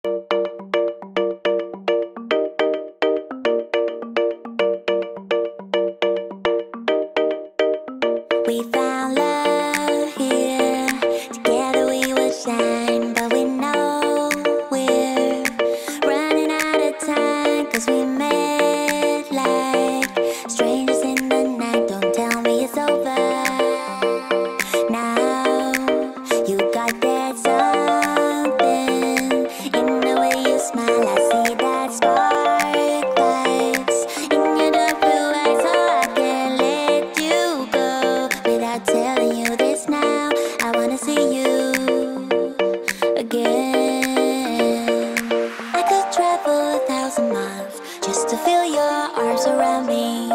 We found love here, together we will shine, but we know we're running out of time, 'cause we met like strangers in the night. Don't tell me it's over now. You got that something in the way you smile. I see that spark lights in your dark blue eyes, so I can't let you go without telling you this now. I wanna see you again. I could travel 1,000 miles just to feel your arms around me.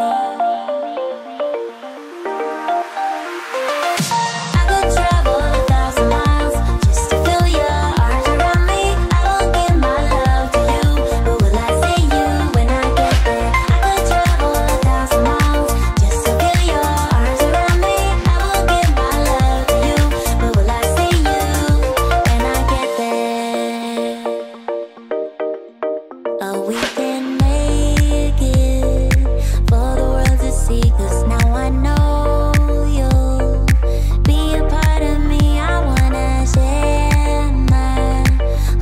I could travel 1,000 miles just to feel your arms around me. I will give my love to you, but will I see you when I get there? I could travel 1,000 miles just to feel your arms around me. I will give my love to you, but will I see you when I get there? Oh, we can make it for the world to see, 'cause now I know you'll be a part of me. I wanna share my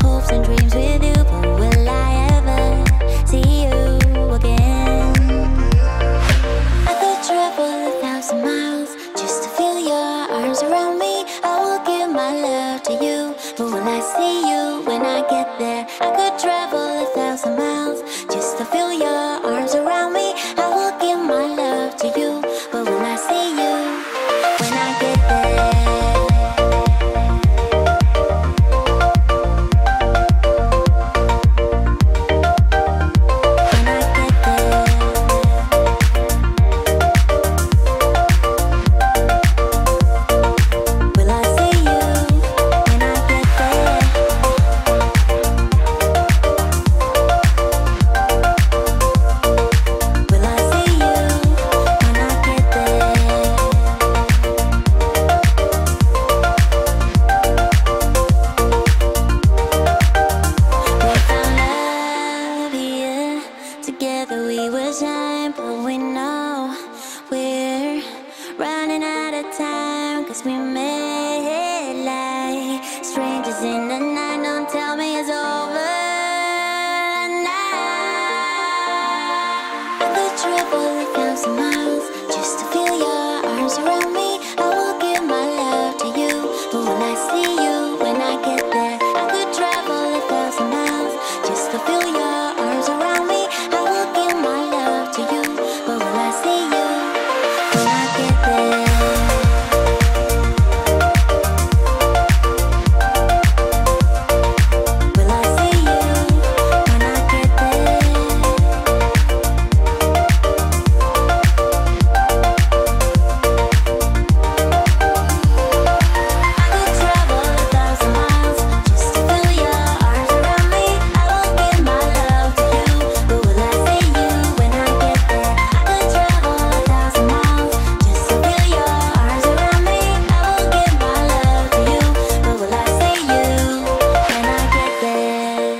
hopes and dreams with you, but will I ever see you again? I could travel 1,000 miles just to feel your arms around me. I will give my love to you, but will I see you when I get there? I could travel 1,000 miles just to feel your arms around me. I will give my love to you, but will I see you when I get there? When I get there. Will I see you when I get there? Will I see you when I get there? We found love here, together we will shine, but we know we're running out of time, 'cause we met like strangers in the night. Don't tell me it's over now. I could travel 1,000 miles just to feel your arms around me. I will give my love to you, but will I see you when I get there? I could travel 1,000 miles just to feel your arms around me. I will give my love to you, but will I see you when I get there? Will I see you when I get there? I could travel 1,000 miles just to feel your arms around me. I will give my love to you, but will I see you when I get there? I could travel 1,000 miles just to feel your arms around me. I will give my love to you, but will I see you when I get there?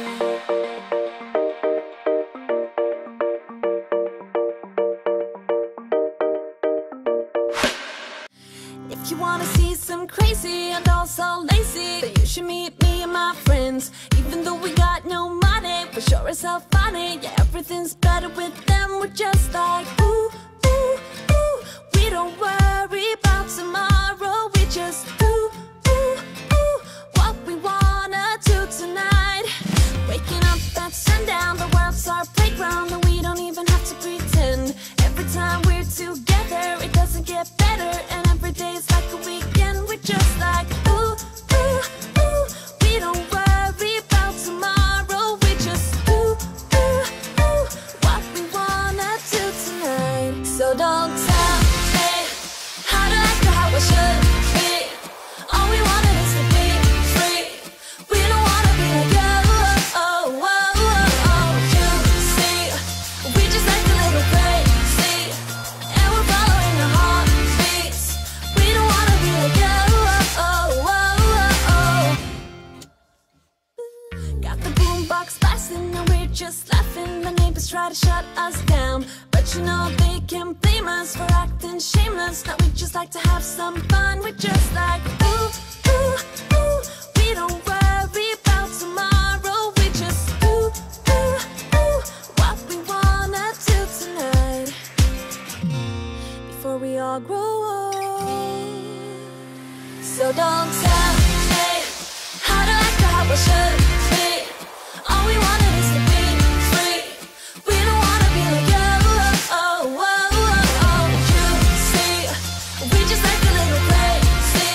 If you wanna see some crazy and also lazy, then you should meet me and my friends. Even though we got no money, for sure it's so funny. Yeah, everything's better with them. We're just like ooh, ooh, ooh. We don't worry about tomorrow. We just do, ooh, ooh, what we wanna do tonight. Waking up at sundown, the world's our playground, and we don't even have to pretend. Every time we're together, it doesn't get better, and every day's like a weekend. We're just like ooh, ooh, ooh. We don't worry about tomorrow. We just do, ooh, ooh, what we wanna do tonight. So don't tell me how to act or how I should be. just laughing. The neighbors try to shut us down, but you know they can't blame us for acting shameless. Now we just like to have some fun. We're just like, ooh, ooh, ooh. We don't worry about tomorrow. We just ooh, ooh, ooh. What we wanna do tonight, before we all grow old. So don't tell me how to act or how I should be. All we wanted is to be free. We don't wanna be like you. Oh, oh, oh, oh. You see, we just like a little crazy,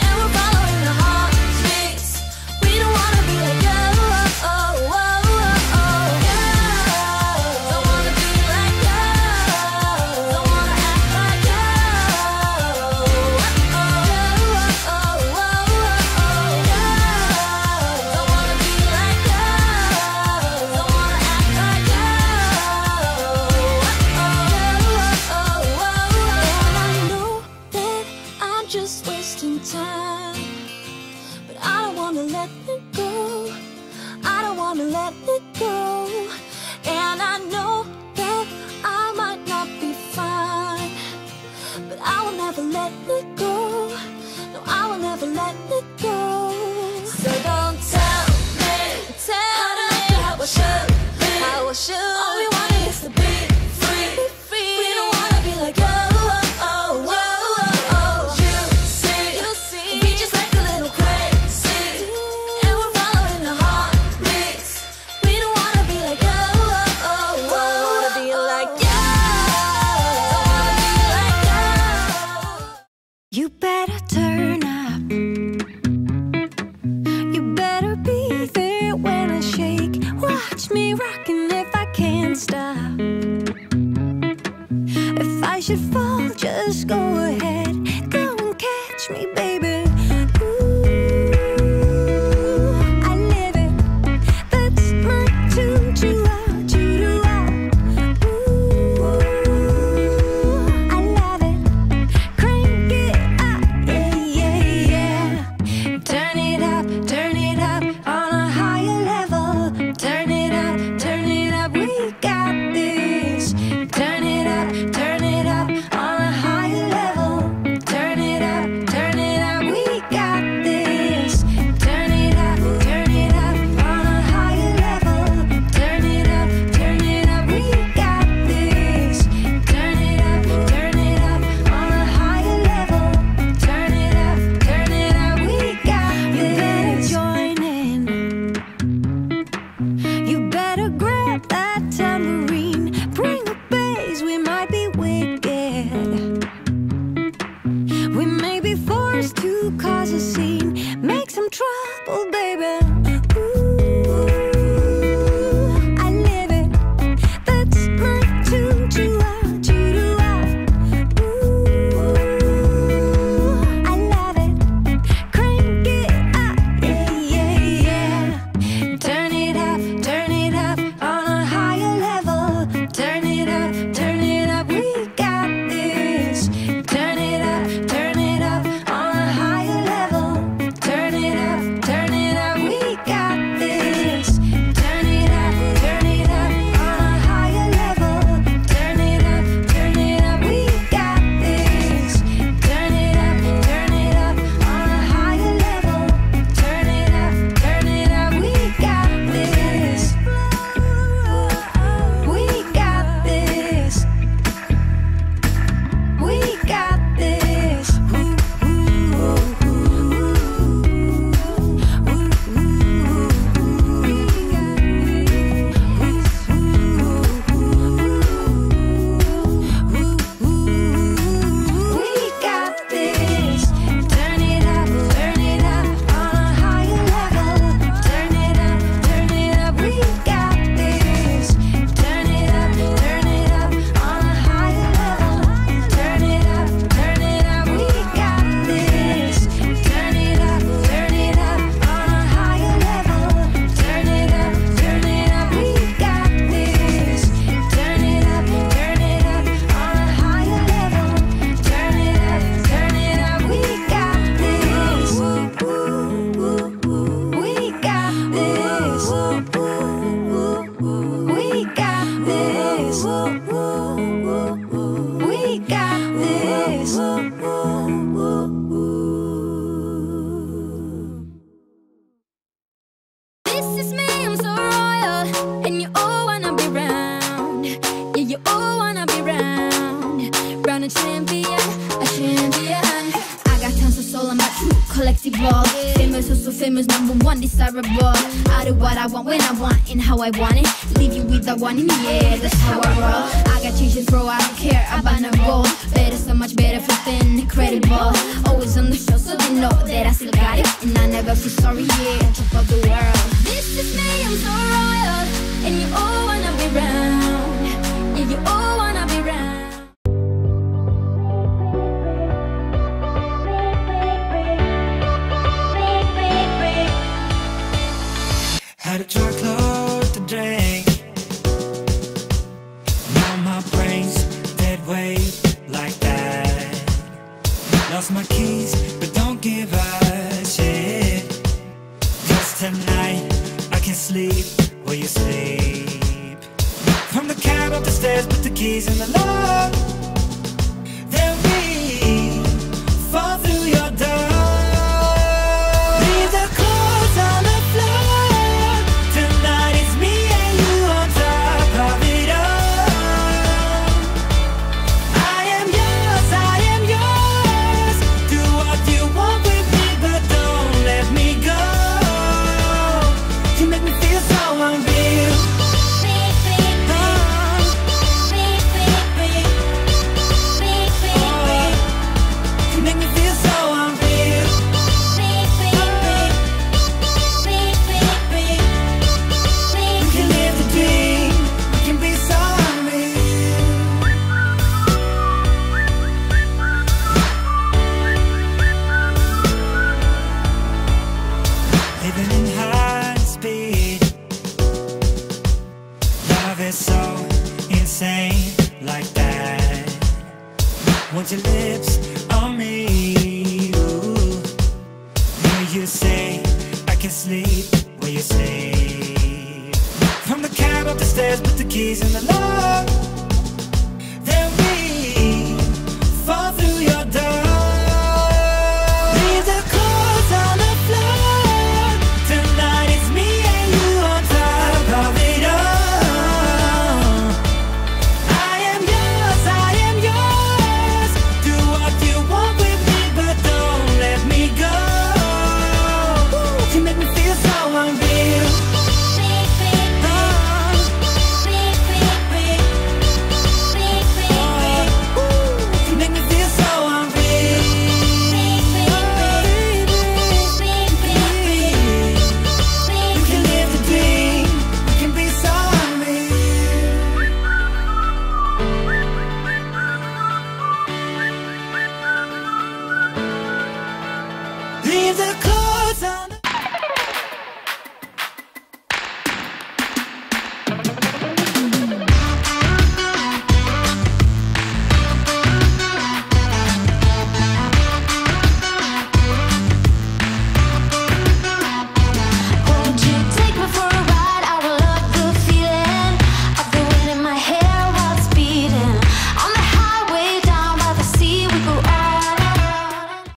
and we're following the heartbeats. We don't wanna be like you. Oh, oh, oh, oh. Yeah. Don't wanna be like you. Don't wanna act like you. Oh, oh, oh, oh, oh, yeah. Don't wanna be like you. Don't wanna act like you. And I know that I'm just wasting time, but I don't wanna let it go. I don't wanna let it go. And I know that I might not be fine, but I will never let it go. No, I will never let it go. So don't tell me how to act or how I should be. How I should. All we want is to be free. We don't wanna be like you. Oh, oh, oh, oh. You see, we just like a little crazy, and we're following the heartbeats. We don't wanna be like you. Oh, oh, oh. Don't wanna be like you. Don't wanna be like you. You better turn up. You better be there when I shake. Watch me rocking if I can't stop. If I should fall, just go ahead. Go and catch me, baby. Ooh, I live it. That's my tune. Ooh, I love it. Crank it up, yeah, yeah, yeah. Turn it up on a higher level. Turn it up, we got this. Turn it up on a higher level. This is me, I'm so royal, and you all wanna be round. Yeah, you all wanna be round. Round a champion, a champion. I got tons of soul, I'm a true collectible. Famous, also famous, #1 desirable. I do what I want when I want and how I want it. Leave you with the one in the air, that's how I roll. I got changes, bro, I don't care about no gold. Better, so much better, flipping incredible. Always on the show, so they know that I still got it. And I never feel sorry, yeah, on top of the world. This is me, I'm so royal, and you all wanna be round. Yeah, you all wanna be round. Had a truckload to drink. Now my brain's dead weight like that. Lost my keys, but don't give a shit. 'Cause tonight I can sleep where you sleep. From the cab up the stairs, put the keys in the lock. Then we fall through your door. Leave the clothes on the floor. Tonight it's me and you on top of it all. I am yours, I am yours. Do what you want with me, but don't let me go. You make me feel so unreal. You make me feel so unreal. We can live the dream. We can be so unreal. Living in high speed. Love is so insane like that. Want your lips on me, ooh. Hear you say I can sleep where you sleep. From the cab up the stairs, put the keys in the lock.